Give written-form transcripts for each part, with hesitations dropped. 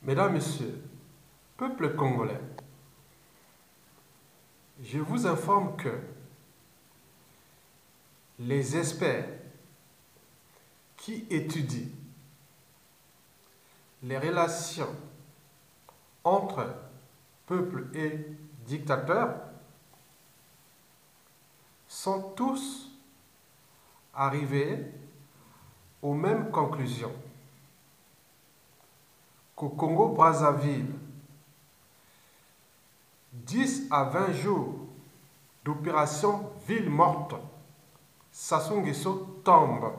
Mesdames, Messieurs, peuple congolais, je vous informe que les experts qui étudient les relations entre peuple et dictateur sont tous arrivés aux mêmes conclusions. Qu'au Congo-Brazzaville, 10 à 20 jours d'opération ville morte, Sassou Nguesso tombe.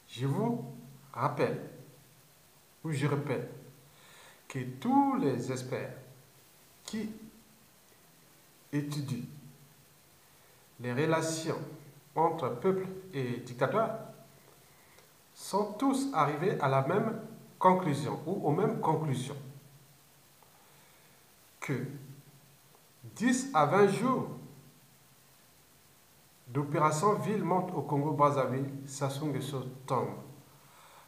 Je vous rappelle, ou je répète, que tous les experts qui étudient les relations entre peuple et dictateur sont tous arrivés à la même conclusion ou aux mêmes conclusions que 10 à 20 jours d'opération ville morte au Congo-Brazzaville, Sassou Nguesso tombe.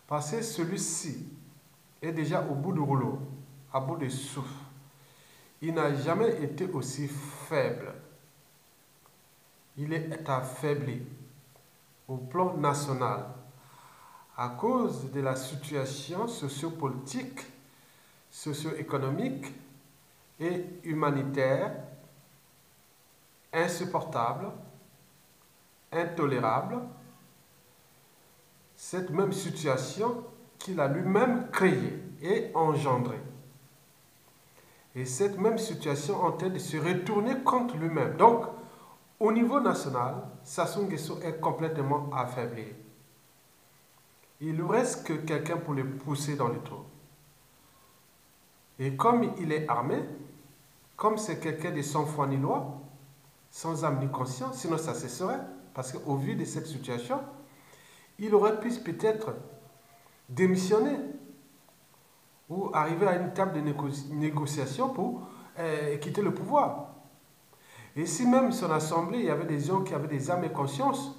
Parce que celui-ci est déjà au bout du rouleau, à bout de souffle. Il n'a jamais été aussi faible. Il est affaibli au plan national à cause de la situation sociopolitique, socio-économique et humanitaire insupportable, intolérable. Cette même situation qu'il a lui-même créée et engendrée. Et cette même situation en train de se retourner contre lui-même. Donc, au niveau national, Sassou Nguesso est complètement affaibli. Il ne reste que quelqu'un pour le pousser dans le trou. Et comme il est armé, comme c'est quelqu'un de sans foi ni loi, sans âme ni conscience, sinon ça cesserait, parce qu'au vu de cette situation, il aurait pu peut-être démissionner ou arriver à une table de négociation pour quitter le pouvoir. Et si même son assemblée, il y avait des gens qui avaient des âmes et conscience,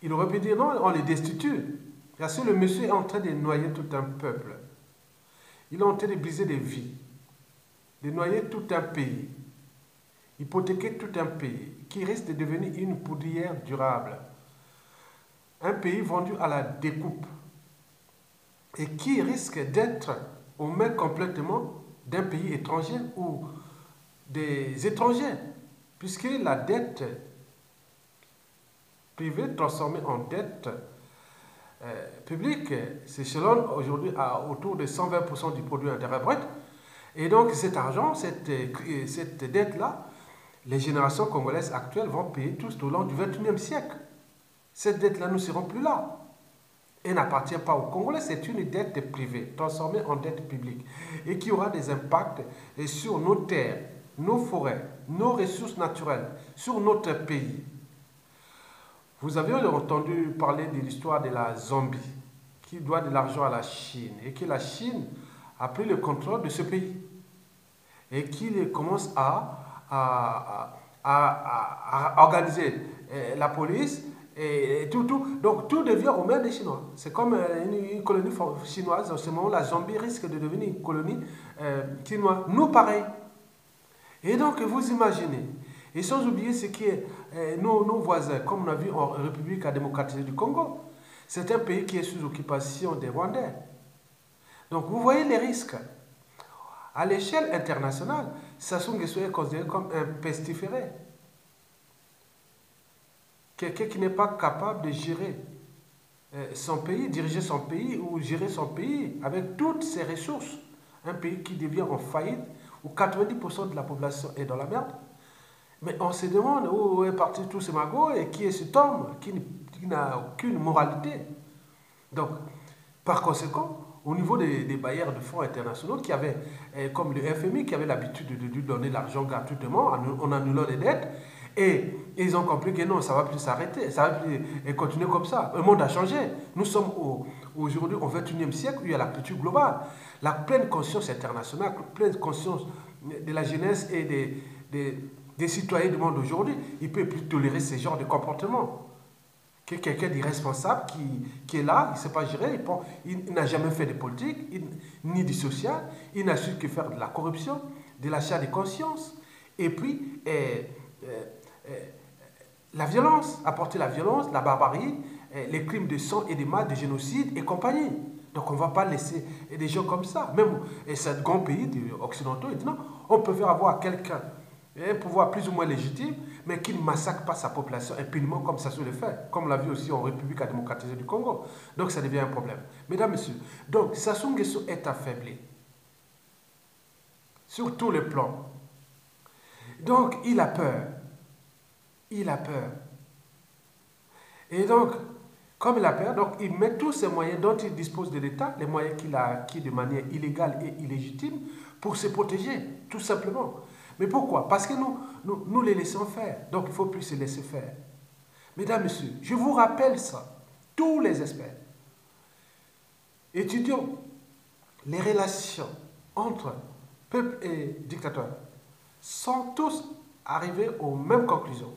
il aurait pu dire non, on les destitue. Parce que le monsieur est en train de noyer tout un peuple. Il est en train de briser des vies, de noyer tout un pays, hypothéquer tout un pays, qui risque de devenir une poudrière durable. Un pays vendu à la découpe et qui risque d'être aux mains complètement d'un pays étranger ou des étrangers, puisque la dette privée transformée en dette publique, c'est selon aujourd'hui autour de 120% du produit intérieur brut. Et donc cet argent, cette dette-là, les générations congolaises actuelles vont payer tous au long du XXIe siècle. Cette dette-là, nous ne serons plus là. Elle n'appartient pas aux Congolais, c'est une dette privée, transformée en dette publique, et qui aura des impacts sur nos terres, nos forêts, nos ressources naturelles, sur notre pays. Vous avez entendu parler de l'histoire de la Zambie, qui doit de l'argent à la Chine, et que la Chine a pris le contrôle de ce pays, et qu'il commence à organiser la police, et tout. Donc tout devient aux mains des Chinois. C'est comme une colonie chinoise. En ce moment, la Zambie risque de devenir une colonie chinoise. Nous, pareil. Et donc, vous imaginez. Et sans oublier ce qui est nos voisins, comme on a vu en République démocratique du Congo. C'est un pays qui est sous occupation des Rwandais. Donc, vous voyez les risques. À l'échelle internationale, Sassou Nguesso est considéré comme un pestiféré. Quelqu'un qui n'est pas capable de gérer son pays, diriger son pays ou gérer son pays avec toutes ses ressources. Un pays qui devient en faillite, où 90% de la population est dans la merde. Mais on se demande où est parti tout ce magot et qui est cet homme qui n'a aucune moralité. Donc, par conséquent, au niveau des bailleurs de fonds internationaux qui avaient, comme le FMI, qui avait l'habitude de lui donner l'argent gratuitement en annulant les dettes, et ils ont compris que non, ça ne va plus s'arrêter, ça va plus continuer comme ça. Le monde a changé. Nous sommes aujourd'hui au XXIe siècle où il y a la culture globale. La pleine conscience internationale, la pleine conscience de la jeunesse et des citoyens du monde aujourd'hui, ils ne peuvent plus tolérer ce genre de comportement. quelqu'un d'irresponsable qui est là, il ne sait pas gérer, il n'a jamais fait de politique, ni du social, il n'a su que faire de la corruption, de l'achat de conscience, et puis la violence, apporter la violence, la barbarie, les crimes de sang et de mal, de génocide et compagnie. Donc on ne va pas laisser des gens comme ça. Même ces grands pays occidentaux, ils disent non, on peut faire avoir quelqu'un, un pouvoir plus ou moins légitime, mais qui ne massacre pas sa population impunément comme ça se le fait, comme on l'a vu aussi en République démocratique du Congo. Donc ça devient un problème. Mesdames, Messieurs, donc Sassou Nguesso est affaibli sur tous les plans. Donc il a peur. Il a peur. Et donc, comme il a peur, donc il met tous ces moyens dont il dispose de l'État, les moyens qu'il a acquis de manière illégale et illégitime, pour se protéger, tout simplement. Mais pourquoi? Parce que nous les laissons faire. Donc il ne faut plus se laisser faire. Mesdames, Messieurs, je vous rappelle ça, tous les experts. Étudions les relations entre peuple et dictateur, sont tous arrivés aux mêmes conclusions.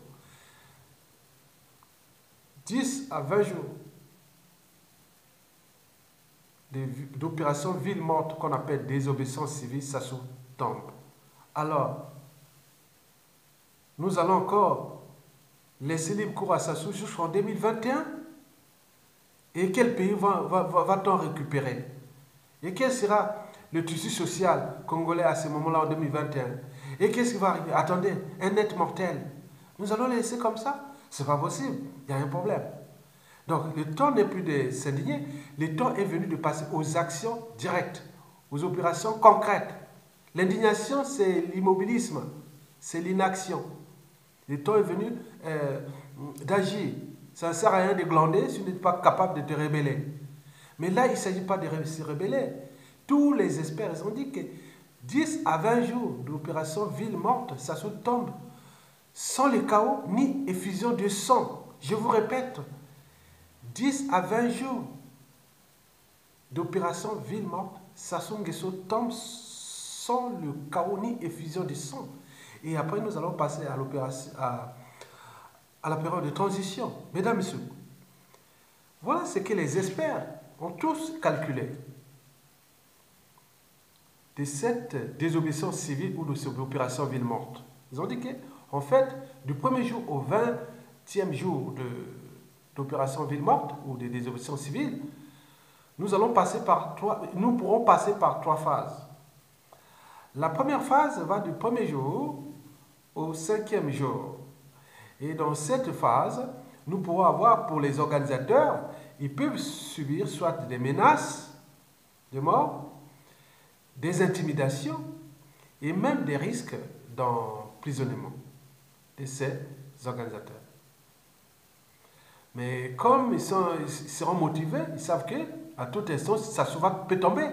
10 à 20 jours d'opération ville morte qu'on appelle désobéissance civile, ça se tombe. Alors, nous allons encore laisser libre cours à Sassou jusqu'en 2021. Et quel pays va-t-on récupérer? Et quel sera le tissu social congolais à ce moment-là en 2021? Et qu'est-ce qui va arriver? Attendez, un net mortel. Nous allons le laisser comme ça? C'est pas possible. Il y a un problème. Donc, le temps n'est plus de s'indigner. Le temps est venu de passer aux actions directes, aux opérations concrètes. L'indignation, c'est l'immobilisme, c'est l'inaction. Le temps est venu d'agir. Ça ne sert à rien de glander si vous n'êtes pas capable de te rebeller. Mais là, il ne s'agit pas de se rebeller. Tous les experts ont dit que 10 à 20 jours d'opération ville morte, ça se tombe sans le chaos ni effusion de sang. Je vous répète, 10 à 20 jours d'opération ville morte, Sassou Nguesso tombe sans le chaos ni effusion de sang. Et après, nous allons passer à l'opération, à la période de transition. Mesdames, Messieurs, voilà ce que les experts ont tous calculé de cette désobéissance civile ou de cette opération ville morte. Ils ont dit que, en fait, du premier jour au 20e jour d'opération ville morte ou de désobéissance civile, nous pourrons passer par 3 phases. La première phase va du premier jour au 5e jour. Et dans cette phase, nous pourrons avoir pour les organisateurs, ils peuvent subir soit des menaces de mort, des intimidations et même des risques d'emprisonnement de ces organisateurs. Mais comme ils seront motivés, ils savent qu'à tout instant, Sassou peut tomber.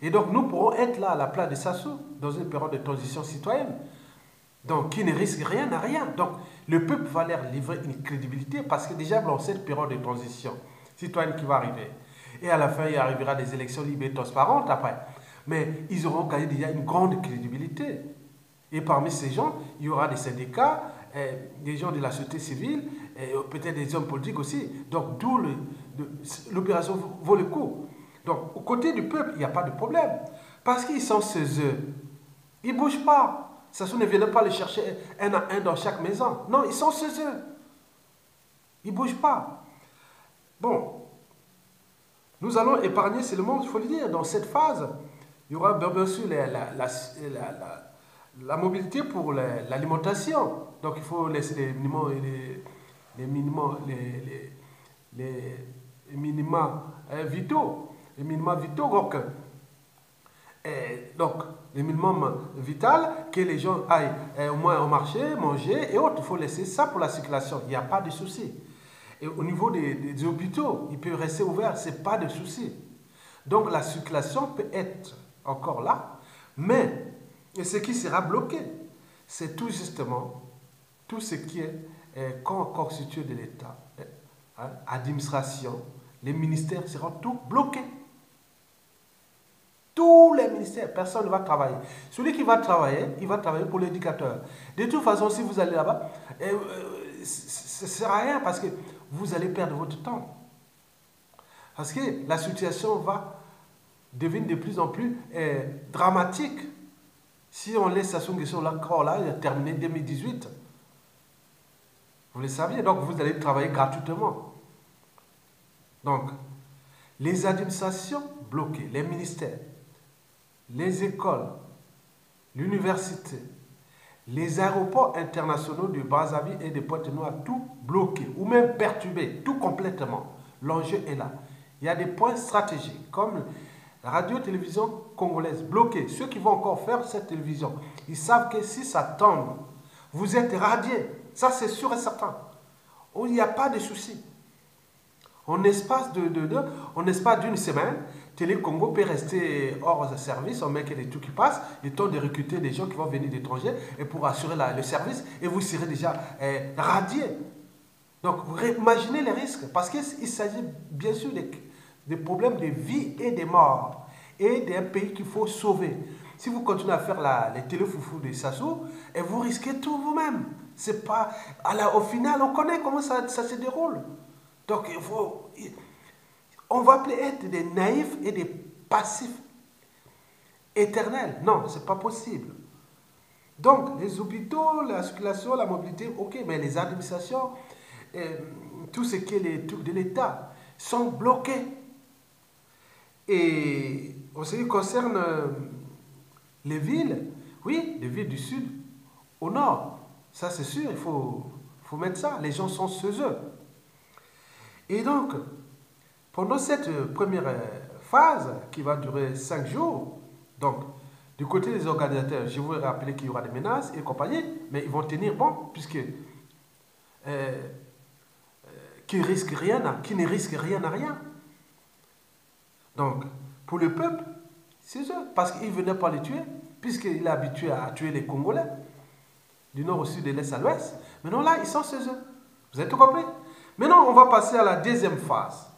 Et donc nous pourrons être là à la place de Sassou dans une période de transition citoyenne. Donc qui ne risque rien à rien. Donc le peuple va leur livrer une crédibilité parce que déjà dans cette période de transition citoyenne qui va arriver. Et à la fin, il arrivera des élections libres et transparentes après. Mais ils auront gagné déjà une grande crédibilité. Et parmi ces gens, il y aura des syndicats, des gens de la société civile, et peut-être des hommes politiques aussi. Donc d'où l'opération vaut le coup. Donc, aux côtés du peuple, il n'y a pas de problème. Parce qu'ils sont chez eux. Ils ne bougent pas. Sassou ne viendrait pas les chercher un à un dans chaque maison. Non, ils sont chez eux. Ils ne bougent pas. Bon. Nous allons épargner seulement, il faut le dire, dans cette phase, il y aura bien sûr la mobilité pour l'alimentation. Donc, il faut laisser les minima vitaux. Les minima vitaux, donc les minimums vital, que les gens aillent au moins au marché, manger et autres. Il faut laisser ça pour la circulation. Il n'y a pas de souci. Et au niveau des hôpitaux, ils peuvent rester ouverts, ce n'est pas de souci. Donc la circulation peut être encore là, mais ce qui sera bloqué, c'est tout justement tout ce qui est constitué de l'État, administration, les ministères seront tous bloqués. Tous les ministères, personne ne va travailler. Celui qui va travailler, il va travailler pour l'éducateur. De toute façon, si vous allez là-bas, ça ne sert à rien parce que vous allez perdre votre temps. Parce que la situation va devenir de plus en plus dramatique. Si on laisse Sassou Nguesso là, il a terminé 2018. Vous le saviez, donc vous allez travailler gratuitement. Donc, les administrations bloquées, les ministères, les écoles, l'université, les aéroports internationaux de Brazzaville et de Pointe-Noire, tout bloqué ou même perturbé, tout complètement. L'enjeu est là. Il y a des points stratégiques comme la radio-télévision congolaise bloquée. Ceux qui vont encore faire cette télévision, ils savent que si ça tombe, vous êtes radiés. Ça, c'est sûr et certain. Il n'y a pas de souci. En espace d'une semaine, Télé Congo peut rester hors de service, on met que les tout qui passent, le temps de recruter des gens qui vont venir d'étrangers et pour assurer le service, et vous serez déjà radiés. Donc, imaginez les risques, parce qu'il s'agit bien sûr des problèmes de vie et de mort, et d'un pays qu'il faut sauver. Si vous continuez à faire les téléfoufous de Sassou, et vous risquez tout vous-même. C'est pas, au final, on connaît comment ça se déroule. Donc, on va plus être des naïfs et des passifs éternels. Non, ce n'est pas possible. Donc, les hôpitaux, la circulation, la mobilité, ok, mais les administrations, tout ce qui est les trucs de l'État, sont bloqués. Et en ce qui concerne les villes, oui, les villes du sud, au nord, ça c'est sûr, il faut mettre ça. Les gens sont chez eux. Et donc, pendant cette première phase, qui va durer 5 jours, donc, du côté des organisateurs, je vous rappeler qu'il y aura des menaces et compagnie, mais ils vont tenir bon, puisque qui ne risquent rien à rien. Donc, pour le peuple, c'est eux, parce qu'ils ne venaient pas les tuer, puisqu'il est habitué à tuer les Congolais, du nord au sud, de l'est à l'ouest. Maintenant, là, ils sont chez eux. Vous avez tout compris? Maintenant, on va passer à la deuxième phase,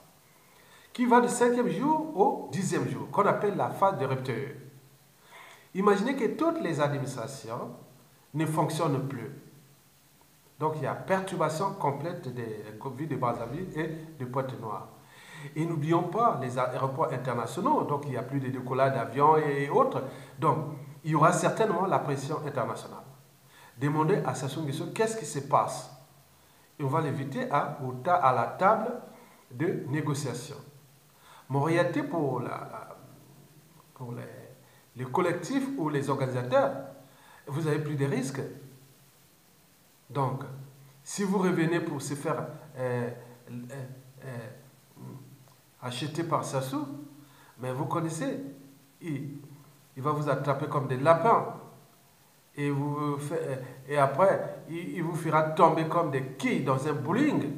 qui va du 5e jour au 10e jour, qu'on appelle la phase de rupture. Imaginez que toutes les administrations ne fonctionnent plus. Donc, il y a perturbation complète des villes de Brazzaville et de Pointe-Noire. Et n'oublions pas les aéroports internationaux, donc il n'y a plus de décollage d'avions et autres. Donc, il y aura certainement la pression internationale. Demandez à Sassou Nguesso qu'est-ce qui se passe. Et on va l'inviter à la table de négociation. Mais en réalité, pour les collectifs ou les organisateurs, vous avez plus de risques. Donc, si vous revenez pour se faire acheter par Sassou, mais vous connaissez, il va vous attraper comme des lapins. Et après, il vous fera tomber comme des quilles dans un bowling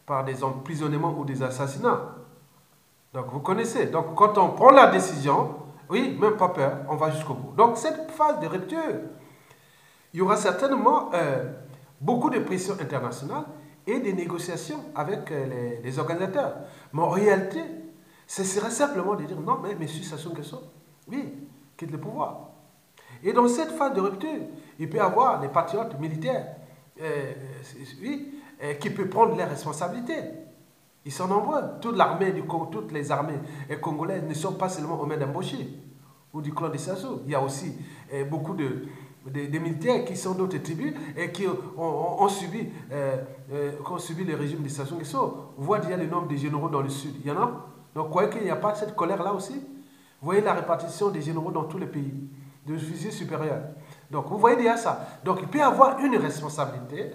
par des emprisonnements ou des assassinats. Donc, vous connaissez. Donc, quand on prend la décision, oui, même pas peur, on va jusqu'au bout. Donc, cette phase de rupture, il y aura certainement beaucoup de pression internationale et des négociations avec les organisateurs. Mais en réalité, ce serait simplement de dire non, mais M. Sassou Nguesso, oui, quitte le pouvoir. Et dans cette phase de rupture, il peut y avoir les patriotes militaires qui peuvent prendre les responsabilités. Ils sont nombreux. Toute l'armée du Congo, toutes les armées congolaises ne sont pas seulement aux mains d'Amboshi ou du clan de Sassou. Il y a aussi beaucoup de militaires qui sont d'autres tribus et qui ont subi le régime de Sassou Nguesso. Vous voyez déjà le nombre de généraux dans le sud. Il y en a. Donc, vous croyez qu'il n'y a pas cette colère-là aussi? Vous voyez la répartition des généraux dans tous les pays, de officiers supérieurs. Donc, vous voyez déjà ça. Donc, il peut y avoir une responsabilité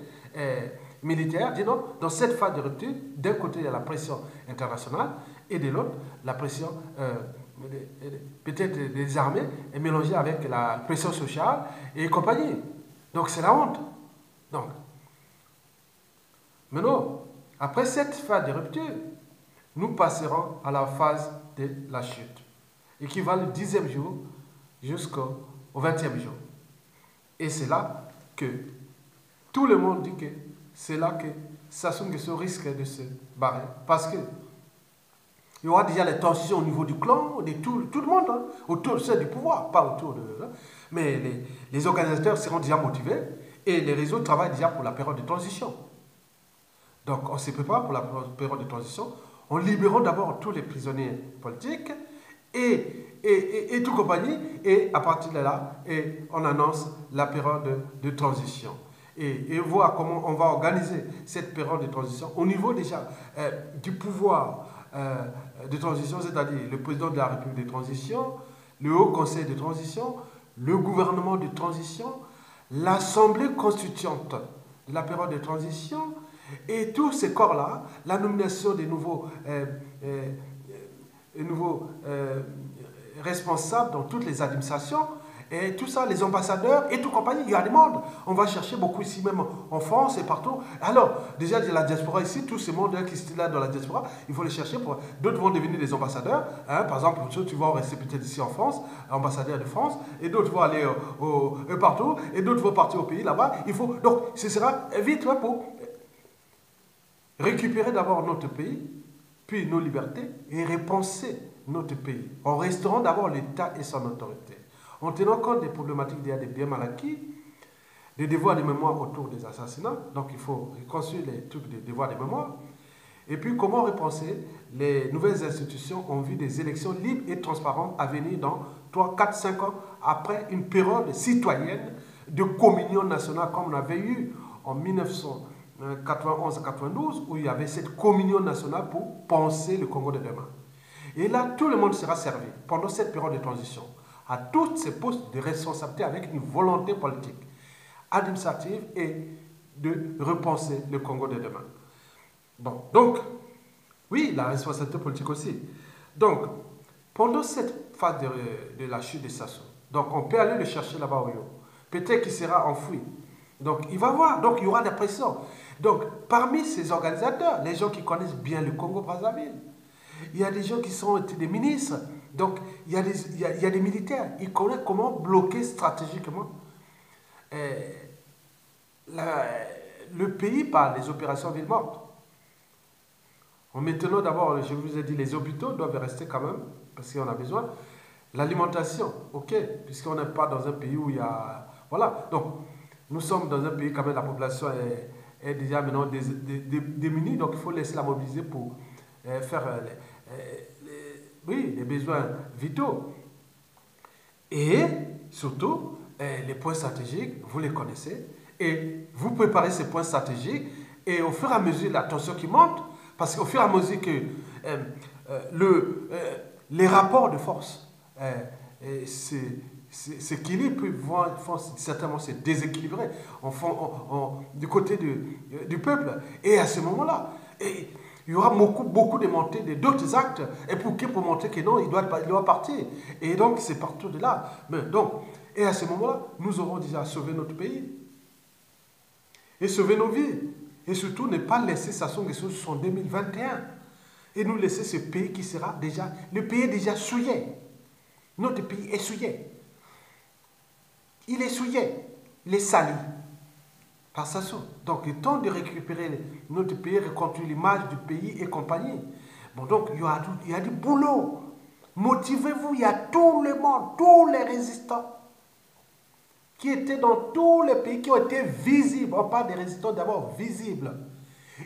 militaire, disons, dans cette phase de rupture. D'un côté, il y a la pression internationale et de l'autre, la pression peut-être des armées est mélangée avec la pression sociale et compagnie. Donc, c'est la honte. Donc, maintenant, après cette phase de rupture, nous passerons à la phase de la chute, et qui va le 10e jour jusqu'au 20e jour. Et c'est là que tout le monde dit que c'est là que Sassou Nguesso risque de se barrer. Parce que il y aura déjà les tensions au niveau du clan, de tout le monde, hein, autour du pouvoir, pas autour de... Hein, mais les organisateurs seront déjà motivés et les réseaux travaillent déjà pour la période de transition. Donc on se prépare pour la période de transition en libérant d'abord tous les prisonniers politiques et tout compagnie, et à partir de là, on annonce la période de transition. Et voir comment on va organiser cette période de transition au niveau déjà du pouvoir de transition, c'est-à-dire le président de la République de transition, le Haut Conseil de transition, le gouvernement de transition, l'Assemblée constituante de la période de transition, et tous ces corps-là, la nomination des nouveaux responsables dans toutes les administrations, et tout ça, les ambassadeurs et tout compagnie, il y a des mondes. On va chercher beaucoup ici, même en France et partout. Alors, déjà, il y a la diaspora ici, tous ces mondes qui sont là dans la diaspora, il faut les chercher. D'autres vont devenir des ambassadeurs. Hein. Par exemple, tu vas rester peut-être ici en France, ambassadeur de France, et d'autres vont aller partout, et d'autres vont partir au pays là-bas. Donc, ce sera vite là pour récupérer d'abord notre pays, puis nos libertés, et repenser notre pays, en restaurant d'abord l'État et son autorité, en tenant compte des problématiques des biens mal acquis, des devoirs de mémoire autour des assassinats. Donc il faut reconstruire les trucs des devoirs de mémoire. Et puis comment repenser les nouvelles institutions en vue des élections libres et transparentes à venir dans 3, 4, 5 ans, après une période citoyenne de communion nationale comme on avait eu en 1991-92, où il y avait cette communion nationale pour penser le Congo de demain. Et là, tout le monde sera servi pendant cette période de transition à tous ces postes de responsabilité avec une volonté politique, administrative et de repenser le Congo de demain. Bon, donc, oui, la responsabilité politique aussi. Donc, pendant cette phase de la chute de Sassou, donc on peut aller le chercher là-bas au Yo. Peut-être qu'il sera enfoui. Donc, il va voir, donc il y aura des pressions. Donc, parmi ces organisateurs, les gens qui connaissent bien le Congo-Brazzaville, il y a des gens qui sont des ministres, donc il y a des militaires. Ils connaissent comment bloquer stratégiquement le pays par les opérations ville morte. Maintenant, d'abord, je vous ai dit, les hôpitaux doivent rester quand même, parce qu'on a besoin. L'alimentation, ok, puisqu'on n'est pas dans un pays où il y a... Voilà, donc nous sommes dans un pays quand même, la population est déjà maintenant démunie, donc il faut laisser la mobiliser pour faire les besoins vitaux. Et surtout, les points stratégiques, vous les connaissez, et vous préparez ces points stratégiques, et au fur et à mesure, la tension qui monte, parce qu'au fur et à mesure que les rapports de force s'équilibrent, vont certainement se déséquilibrer du côté du peuple. Et à ce moment-là, il y aura beaucoup de montées d'autres actes, et pour montrer que non, il doit partir. Et donc, c'est partout de là. Et à ce moment-là, nous aurons déjà sauvé notre pays. Et sauver nos vies. Et surtout, ne pas laisser Sassou Nguesso en 2021. Et nous laisser ce pays qui sera déjà... Le pays est déjà souillé. Notre pays est souillé. Il est souillé. Il est sali par Sassou. Donc, il est temps de récupérer notre pays, reconstruire l'image du pays et compagnie. Bon, donc, il y a du boulot. Motivez-vous, il y a tout le monde, tous les résistants qui étaient dans tous les pays, qui ont été visibles. On parle des résistants d'abord visibles.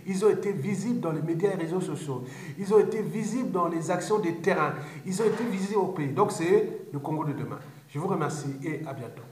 Ils ont été visibles dans les médias et les réseaux sociaux. Ils ont été visibles dans les actions des terrains. Ils ont été visibles au pays. Donc c'est le Congo de demain. Je vous remercie et à bientôt.